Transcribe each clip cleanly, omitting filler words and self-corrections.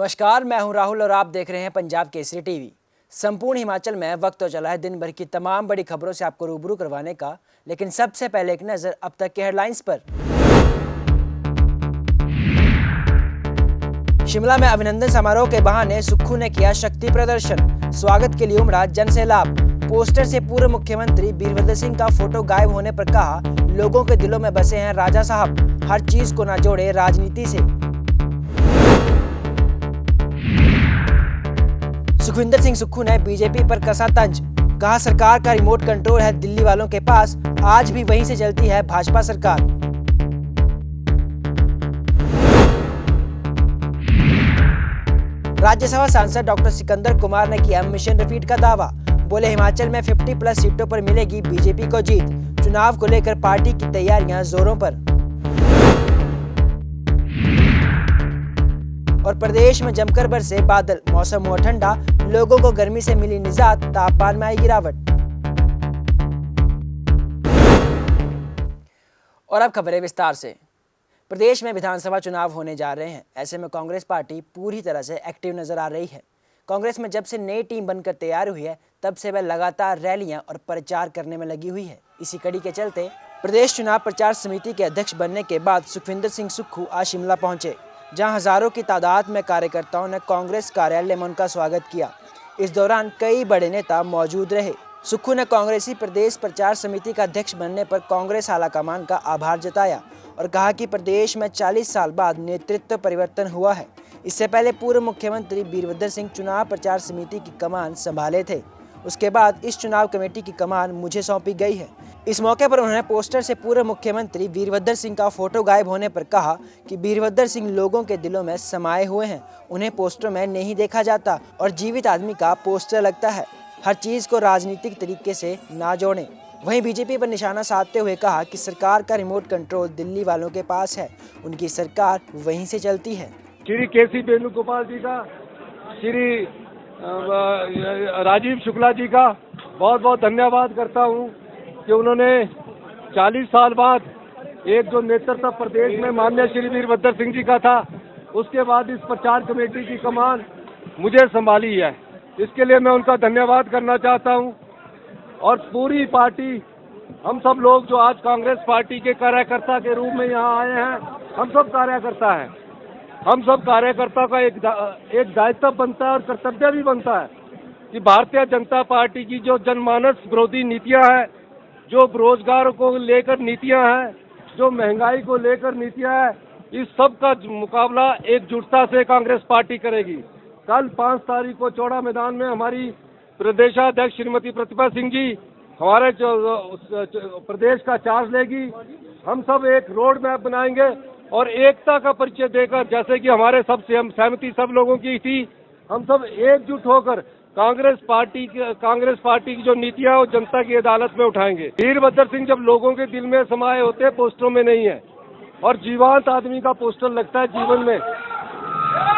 नमस्कार, मैं हूं राहुल और आप देख रहे हैं पंजाब केसरी टीवी। संपूर्ण हिमाचल में वक्त तो चला है दिन भर की तमाम बड़ी खबरों से आपको रूबरू करवाने का, लेकिन सबसे पहले एक नजर अब तक के हेडलाइंस पर। शिमला में अभिनंदन समारोह के बहाने सुक्खू ने किया शक्ति प्रदर्शन। स्वागत के लिए उमड़ा जन सैलाब। पोस्टर से पूर्व मुख्यमंत्री वीरभद्र सिंह का फोटो गायब होने पर कहा, लोगों के दिलों में बसे हैं राजा साहब, हर चीज को ना जोड़े राजनीति से। सुखविंदर सिंह सुक्खू ने बीजेपी पर कसा तंज। कहा, सरकार का रिमोट कंट्रोल है दिल्ली वालों के पास, आज भी वहीं से चलती है भाजपा सरकार। राज्यसभा सांसद डॉक्टर सिकंदर कुमार ने किया मिशन रिपीट का दावा। बोले, हिमाचल में 50+ सीटों पर मिलेगी बीजेपी को जीत। चुनाव को लेकर पार्टी की तैयारियां जोरों पर। और प्रदेश में जमकर बरसे बादल, मौसम हुआ ठंडा, लोगों को गर्मी से मिली निजात, तापमान में आई गिरावट। और अब खबरें विस्तार से। प्रदेश में विधानसभा चुनाव होने जा रहे हैं। ऐसे में कांग्रेस पार्टी पूरी तरह से एक्टिव नजर आ रही है। कांग्रेस में जब से नई टीम बनकर तैयार हुई है, तब से वह लगातार रैलियां और प्रचार करने में लगी हुई है। इसी कड़ी के चलते प्रदेश चुनाव प्रचार समिति के अध्यक्ष बनने के बाद सुखविंदर सिंह सुक्खू आज शिमला पहुंचे, जहां हजारों की तादाद में कार्यकर्ताओं ने कांग्रेस कार्यालय में उनका स्वागत किया। इस दौरान कई बड़े नेता मौजूद रहे। सुक्खू ने कांग्रेसी प्रदेश प्रचार समिति का अध्यक्ष बनने पर कांग्रेस आलाकमान का आभार जताया और कहा कि प्रदेश में 40 साल बाद नेतृत्व परिवर्तन हुआ है। इससे पहले पूर्व मुख्यमंत्री वीरभद्र सिंह चुनाव प्रचार समिति की कमान संभाले थे। उसके बाद इस चुनाव कमेटी की कमान मुझे सौंपी गई है। इस मौके पर उन्होंने पोस्टर से पूर्व मुख्यमंत्री वीरभद्र सिंह का फोटो गायब होने पर कहा कि वीरभद्र सिंह लोगों के दिलों में समाये हुए हैं, उन्हें पोस्टर में नहीं देखा जाता और जीवित आदमी का पोस्टर लगता है। हर चीज को राजनीतिक तरीके से ना जोड़ें। वहीं बीजेपी पर निशाना साधते हुए कहा कि सरकार का रिमोट कंट्रोल दिल्ली वालों के पास है, उनकी सरकार वहीं से चलती है। श्री केसी वेणुगोपाल जी का, श्री राजीव शुक्ला जी का बहुत बहुत धन्यवाद करता हूं कि उन्होंने 40 साल बाद एक जो नेतृत्व प्रदेश में माननीय श्री वीरभद्र सिंह जी का था, उसके बाद इस प्रचार कमेटी की कमान मुझे संभाली है। इसके लिए मैं उनका धन्यवाद करना चाहता हूं। और पूरी पार्टी, हम सब लोग जो आज कांग्रेस पार्टी के कार्यकर्ता के रूप में यहाँ आए हैं, हम सब कार्यकर्ता हैं। हम सब कार्यकर्ता का एक दायित्व बनता है और कर्तव्य भी बनता है कि भारतीय जनता पार्टी की जो जनमानस विरोधी नीतियां हैं, जो रोजगार को लेकर नीतियां हैं, जो महंगाई को लेकर नीतियां हैं, इस सब का मुकाबला एकजुटता से कांग्रेस पार्टी करेगी। कल 5 तारीख को चौड़ा मैदान में हमारी प्रदेशाध्यक्ष श्रीमती प्रतिभा सिंह जी हमारे प्रदेश का चार्ज लेगी। हम सब एक रोड मैप बनाएंगे और एकता का परिचय देकर, जैसे कि हमारे सब सहमति सब लोगों की थी, हम सब एकजुट होकर कांग्रेस पार्टी की जो नीतियां वो जनता की अदालत में उठाएंगे। वीरभद्र सिंह जब लोगों के दिल में समाये होते, पोस्टरों में नहीं है, और जीवंत आदमी का पोस्टर लगता है जीवन में,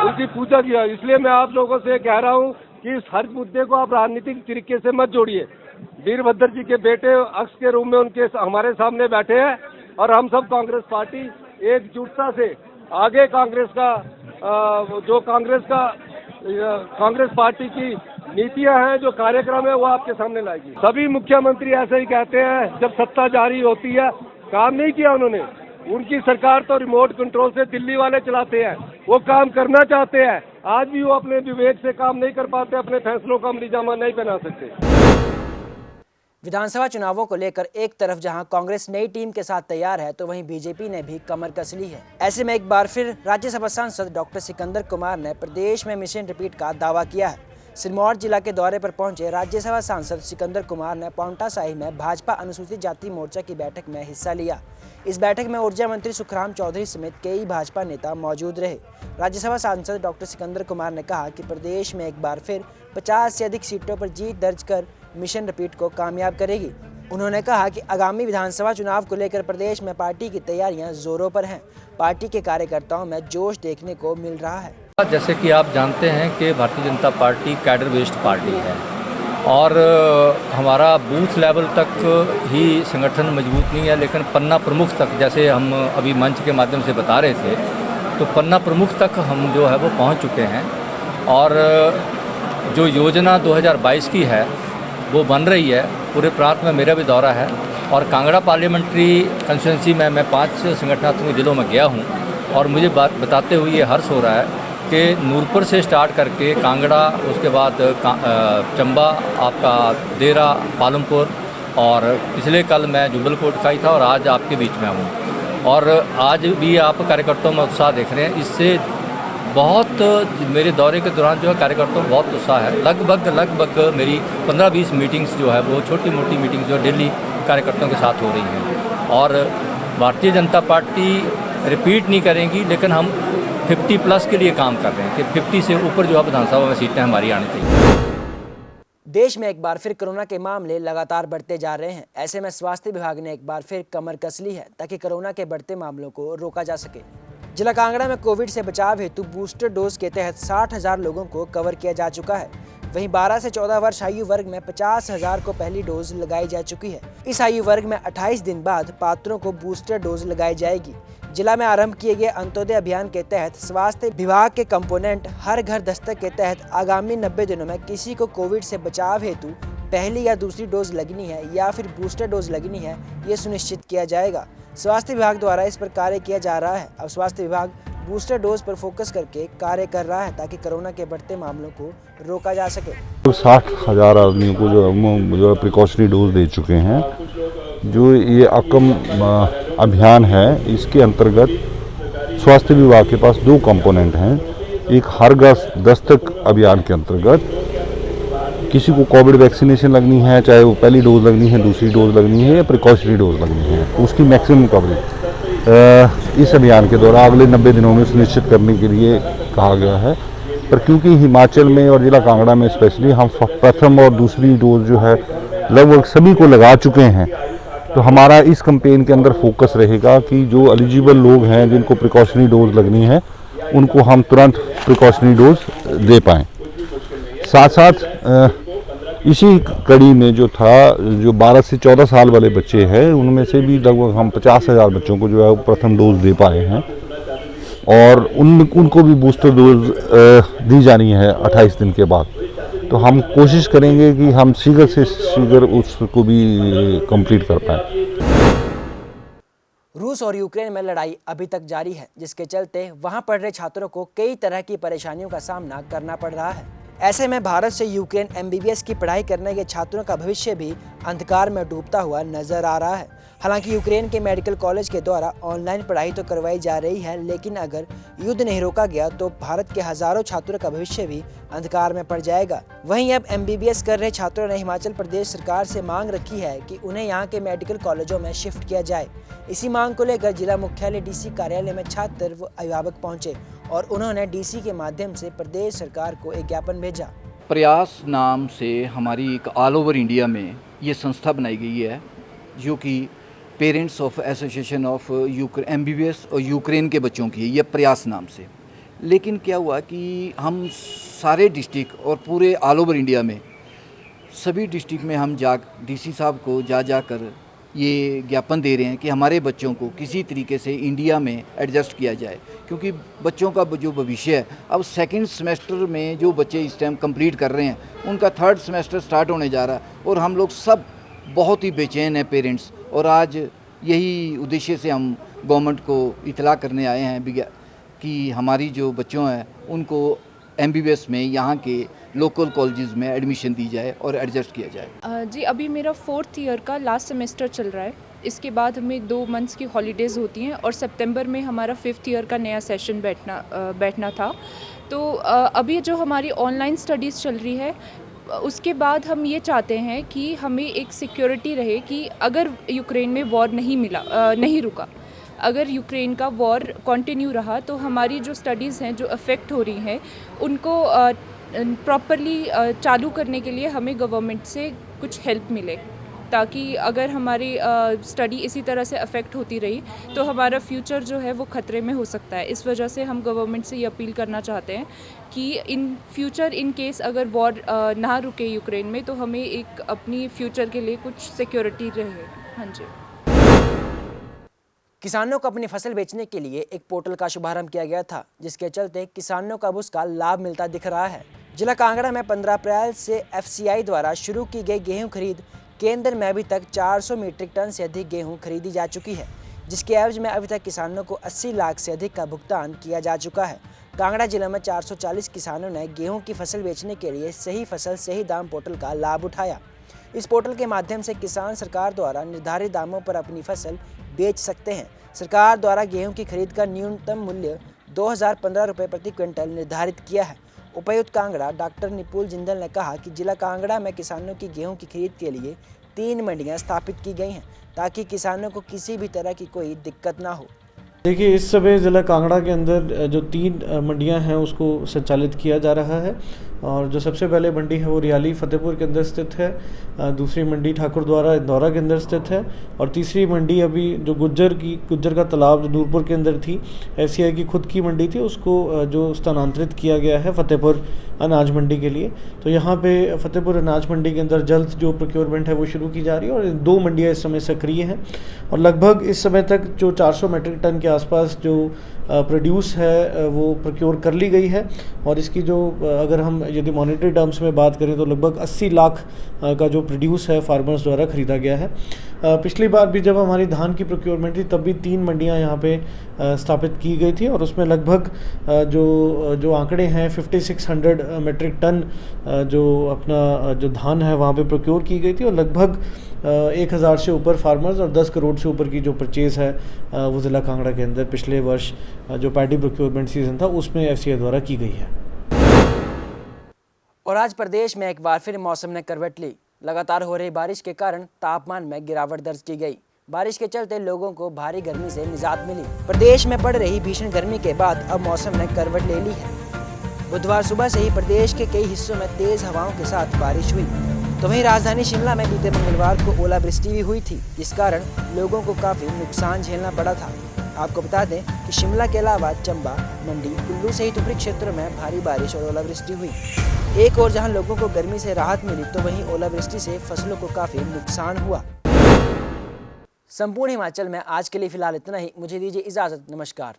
उनकी पूजा किया। इसलिए मैं आप लोगों से कह रहा हूं कि इस हर मुद्दे को आप राजनीतिक तरीके से मत जोड़िए। वीरभद्र जी के बेटे अक्ष के रूप में उनके हमारे सामने बैठे हैं और हम सब कांग्रेस पार्टी एकजुटता से आगे कांग्रेस पार्टी की नीतियां हैं, जो कार्यक्रम है, वो आपके सामने लाएगी। सभी मुख्यमंत्री ऐसे ही कहते हैं, जब सत्ता जारी होती है, काम नहीं किया उन्होंने। उनकी सरकार तो रिमोट कंट्रोल से दिल्ली वाले चलाते हैं, वो काम करना चाहते हैं। आज भी वो अपने विवेक से काम नहीं कर पाते, अपने फैसलों का अमलीजामा नहीं बना सकते। विधानसभा चुनावों को लेकर एक तरफ जहां कांग्रेस नई टीम के साथ तैयार है, तो वहीं बीजेपी ने भी कमर कस ली है। ऐसे में एक बार फिर राज्यसभा सांसद डॉक्टर सिकंदर कुमार ने प्रदेश में मिशन रिपीट का दावा किया है। सिरमौर जिला के दौरे पर पहुंचे राज्यसभा सांसद सिकंदर कुमार ने पांवटा साहिब में भाजपा अनुसूचित जाति मोर्चा की बैठक में हिस्सा लिया। इस बैठक में ऊर्जा मंत्री सुखराम चौधरी समेत कई भाजपा नेता मौजूद रहे। राज्यसभा सांसद डॉक्टर सिकंदर कुमार ने कहा कि प्रदेश में एक बार फिर 50 से अधिक सीटों पर जीत दर्ज कर मिशन रिपीट को कामयाब करेगी। उन्होंने कहा कि आगामी विधानसभा चुनाव को लेकर प्रदेश में पार्टी की तैयारियां जोरों पर हैं। पार्टी के कार्यकर्ताओं में जोश देखने को मिल रहा है। जैसे कि आप जानते हैं कि Bharatiya Janata party cadre based party है और हमारा बूथ लेवल तक ही संगठन मजबूत नहीं है, लेकिन पन्ना प्रमुख तक, जैसे हम अभी मंच के माध्यम से बता रहे थे, तो पन्ना प्रमुख तक हम जो है वो पहुंच चुके हैं। और जो योजना 2022 की है वो बन रही है। पूरे प्रांत में मेरा भी दौरा है और कांगड़ा पार्लियामेंट्री कंस्टिट्यूंसी में मैं 5 संगठनात्मक जिलों में गया हूँ और मुझे बात बताते हुए ये हर्ष हो रहा है कि नूरपुर से स्टार्ट करके कांगड़ा, उसके बाद चंबा, आपका देरा, पालमपुर और पिछले कल मैं जुबलकोट का ही था और आज आपके बीच में हूँ। और आज भी आप कार्यकर्ताओं में उत्साह देख रहे हैं। इससे बहुत मेरे दौरे के दौरान जो है कार्यकर्ताओं में बहुत उत्साह है। लगभग मेरी 15-20 मीटिंग्स जो है वो छोटी मोटी मीटिंग्स जो डेली कार्यकर्ताओं के साथ हो रही हैं। और भारतीय जनता पार्टी रिपीट नहीं करेंगी, लेकिन हम 50+ के लिए काम कर रहे हैं कि 50 से ऊपर जो है विधानसभा में सीटें हमारी आनी चाहिए। देश में एक बार फिर कोरोना के मामले लगातार बढ़ते जा रहे हैं। ऐसे में स्वास्थ्य विभाग ने एक बार फिर कमर कस ली है ताकि कोरोना के बढ़ते मामलों को रोका जा सके। जिला कांगड़ा में कोविड से बचाव हेतु बूस्टर डोज के तहत 60,000 लोगों को कवर किया जा चुका है। वहीं 12 से 14 वर्ष आयु वर्ग में 50,000 को पहली डोज लगाई जा चुकी है। इस आयु वर्ग में 28 दिन बाद पात्रों को बूस्टर डोज लगाई जाएगी। जिला में आरंभ किए गए अंत्योदय अभियान के तहत स्वास्थ्य विभाग के कंपोनेंट हर घर दस्तक के तहत आगामी 90 दिनों में किसी को कोविड से बचाव हेतु पहली या दूसरी डोज लगनी है या फिर बूस्टर डोज लगनी है, ये सुनिश्चित किया जाएगा। स्वास्थ्य विभाग द्वारा इस पर कार्य किया जा रहा है। अब स्वास्थ्य विभाग बूस्टर डोज पर फोकस करके कार्य कर रहा है ताकि कोरोना के बढ़ते मामलों को रोका जा सके। 60,000 आदमियों को जो प्रिकॉशनरी डोज दे चुके हैं। जो ये अकम अभियान है, इसके अंतर्गत स्वास्थ्य विभाग के पास 2 कंपोनेंट हैं। एक हर घर दस्तक अभियान के अंतर्गत किसी को कोविड वैक्सीनेशन लगनी है, चाहे वो पहली डोज लगनी है, दूसरी डोज लगनी है या प्रिकॉशनरी डोज लगनी है, उसकी मैक्सिमम कवरेज इस अभियान के दौरान अगले 90 दिनों में सुनिश्चित करने के लिए कहा गया है। पर क्योंकि हिमाचल में और जिला कांगड़ा में स्पेशली हम प्रथम और दूसरी डोज जो है लगभग सभी को लगा चुके हैं, तो हमारा इस कैंपेन के अंदर फोकस रहेगा कि जो एलिजिबल लोग हैं जिनको प्रिकॉशनरी डोज लगनी है उनको हम तुरंत प्रिकॉशनरी डोज दे पाएँ। साथ साथ इसी कड़ी में जो 12 से 14 साल वाले बच्चे हैं, उनमें से भी लगभग हम 50,000 बच्चों को जो है प्रथम डोज दे पाए हैं और उनको भी बूस्टर डोज दी जानी है 28 दिन के बाद। तो हम कोशिश करेंगे कि हम शीघ्र से शीघ्र उसको भी कंप्लीट कर पाएँ। रूस और यूक्रेन में लड़ाई अभी तक जारी है, जिसके चलते वहां पढ़ रहे छात्रों को कई तरह की परेशानियों का सामना करना पड़ रहा है। ऐसे में भारत से यूक्रेन MBBS की पढ़ाई करने के छात्रों का भविष्य भी अंधकार में डूबता हुआ नजर आ रहा है। हालांकि यूक्रेन के मेडिकल कॉलेज के द्वारा ऑनलाइन पढ़ाई तो करवाई जा रही है, लेकिन अगर युद्ध नहीं रोका गया तो भारत के हजारों छात्रों का भविष्य भी अंधकार में पड़ जाएगा। वहीं अब MBBS कर रहे छात्रों ने हिमाचल प्रदेश सरकार से मांग रखी है कि उन्हें यहाँ के मेडिकल कॉलेजों में शिफ्ट किया जाए। इसी मांग को लेकर जिला मुख्यालय DC कार्यालय में छात्र व अभिभावक पहुंचे और उन्होंने DC के माध्यम से प्रदेश सरकार को एक ज्ञापन भेजा। प्रयास नाम से हमारी एक ऑल ओवर इंडिया में ये संस्था बनाई गई है, जो कि parents of association of MBBS और यूक्रेन के बच्चों की है, ये प्रयास नाम से। लेकिन क्या हुआ कि हम सारे डिस्ट्रिक्ट और पूरे ऑल ओवर इंडिया में सभी डिस्ट्रिक्ट में हम DC साहब को जाकर ये ज्ञापन दे रहे हैं कि हमारे बच्चों को किसी तरीके से इंडिया में एडजस्ट किया जाए, क्योंकि बच्चों का जो भविष्य है, अब सेकंड सेमेस्टर में जो बच्चे इस टाइम कंप्लीट कर रहे हैं उनका थर्ड सेमेस्टर स्टार्ट होने जा रहा है और हम लोग सब बहुत ही बेचैन हैं पेरेंट्स। और आज यही उद्देश्य से हम गवर्नमेंट को इतला करने आए हैं कि हमारी जो बच्चों हैं उनको MBBS में यहाँ के लोकल कॉलेजेस में एडमिशन दी जाए और एडजस्ट किया जाए। जी, अभी मेरा 4th ईयर का लास्ट सेमेस्टर चल रहा है। इसके बाद हमें 2 मंथ्स की हॉलीडेज़ होती हैं और सितंबर में हमारा 5th ईयर का नया सेशन बैठना था। तो अभी जो हमारी ऑनलाइन स्टडीज़ चल रही है, उसके बाद हम ये चाहते हैं कि हमें एक सिक्योरिटी रहे कि अगर यूक्रेन में वॉर नहीं रुका, अगर यूक्रेन का वॉर कंटिन्यू रहा तो हमारी जो स्टडीज़ हैं जो अफेक्ट हो रही हैं उनको प्रॉपरली चालू करने के लिए हमें गवर्नमेंट से कुछ हेल्प मिले, ताकि अगर हमारी स्टडी इसी तरह से अफेक्ट होती रही तो हमारा फ्यूचर जो है वो ख़तरे में हो सकता है। इस वजह से हम गवर्नमेंट से ये अपील करना चाहते हैं कि इन फ्यूचर इन केस अगर वॉर ना रुके यूक्रेन में तो हमें एक अपनी फ्यूचर के लिए कुछ सिक्योरिटी रहे। हाँ जी। किसानों को अपनी फसल बेचने के लिए एक पोर्टल का शुभारंभ किया गया था, जिसके चलते किसानों को अब उसका लाभ मिलता दिख रहा है। जिला कांगड़ा में 15 अप्रैल से FCI द्वारा शुरू की गई गेहूं खरीद केंद्र में अभी तक 400 मीट्रिक टन से अधिक गेहूं खरीदी जा चुकी है, जिसके एवज में अभी तक किसानों को 80 लाख से अधिक का भुगतान किया जा चुका है। कांगड़ा जिले में 440 किसानों ने गेहूं की फसल बेचने के लिए सही फसल सही दाम पोर्टल का लाभ उठाया। इस पोर्टल के माध्यम से किसान सरकार द्वारा निर्धारित दामों पर अपनी फसल बेच सकते हैं। सरकार द्वारा गेहूं की खरीद का न्यूनतम मूल्य 2015 रुपये प्रति क्विंटल निर्धारित किया है। उपायुक्त कांगड़ा डॉक्टर निपुल जिंदल ने कहा कि जिला कांगड़ा में किसानों की गेहूं की खरीद के लिए 3 मंडियां स्थापित की गई हैं, ताकि किसानों को किसी भी तरह की कोई दिक्कत ना हो। देखिए, इस समय ज़िला कांगड़ा के अंदर जो 3 मंडियां हैं उसको संचालित किया जा रहा है। और जो सबसे पहले मंडी है वो रियाली फतेहपुर के अंदर स्थित है, दूसरी मंडी ठाकुरद्वारा इंदौरा के अंदर स्थित है, और तीसरी मंडी अभी जो गुज्जर का तालाब जो नूरपुर के अंदर थी, FCI की खुद की मंडी थी, उसको जो स्थानांतरित किया गया है फतेहपुर अनाज मंडी के लिए। तो यहाँ पे फतेहपुर अनाज मंडी के अंदर जल्द जो प्रोक्योरमेंट है वो शुरू की जा रही है, और 2 मंडियाँ इस समय सक्रिय हैं। और लगभग इस समय तक जो 400 मीट्रिक टन के आसपास जो प्रोड्यूस है वो प्रोक्योर कर ली गई है। और इसकी जो अगर हम यदि मॉनेटरी टर्म्स में बात करें तो लगभग 80 लाख का जो प्रोड्यूस है फार्मर्स द्वारा ख़रीदा गया है। पिछली बार भी जब हमारी धान की प्रोक्योरमेंट थी तब भी 3 मंडियां यहाँ पे स्थापित की गई थी, और उसमें लगभग जो आंकड़े हैं 5600 मीट्रिक टन जो अपना जो धान है वहाँ पे प्रोक्योर की गई थी, और लगभग 1000 से ऊपर फार्मर्स और 10 करोड़ से ऊपर की जो परचेज़ है वो ज़िला कांगड़ा के अंदर पिछले वर्ष जो पैडी प्रोक्योरमेंट सीजन था उसमें FCI द्वारा की गई है। और आज प्रदेश में एक बार फिर मौसम ने करवट ली। लगातार हो रही बारिश के कारण तापमान में गिरावट दर्ज की गई। बारिश के चलते लोगों को भारी गर्मी से निजात मिली। प्रदेश में पड़ रही भीषण गर्मी के बाद अब मौसम ने करवट ले ली है। बुधवार सुबह से ही प्रदेश के कई हिस्सों में तेज हवाओं के साथ बारिश हुई, तो वहीं राजधानी शिमला में बीते मंगलवार को ओलावृष्टि भी हुई थी, जिस कारण लोगों को काफ़ी नुकसान झेलना पड़ा था। आपको बता दें कि शिमला के अलावा चंबा, मंडी, कुल्लू सहित ऊपरी क्षेत्रों में भारी बारिश और ओलावृष्टि हुई। एक और जहां लोगों को गर्मी से राहत मिली, तो वहीं ओलावृष्टि से फसलों को काफ़ी नुकसान हुआ। संपूर्ण हिमाचल में आज के लिए फिलहाल इतना ही। मुझे दीजिए इजाज़त। नमस्कार।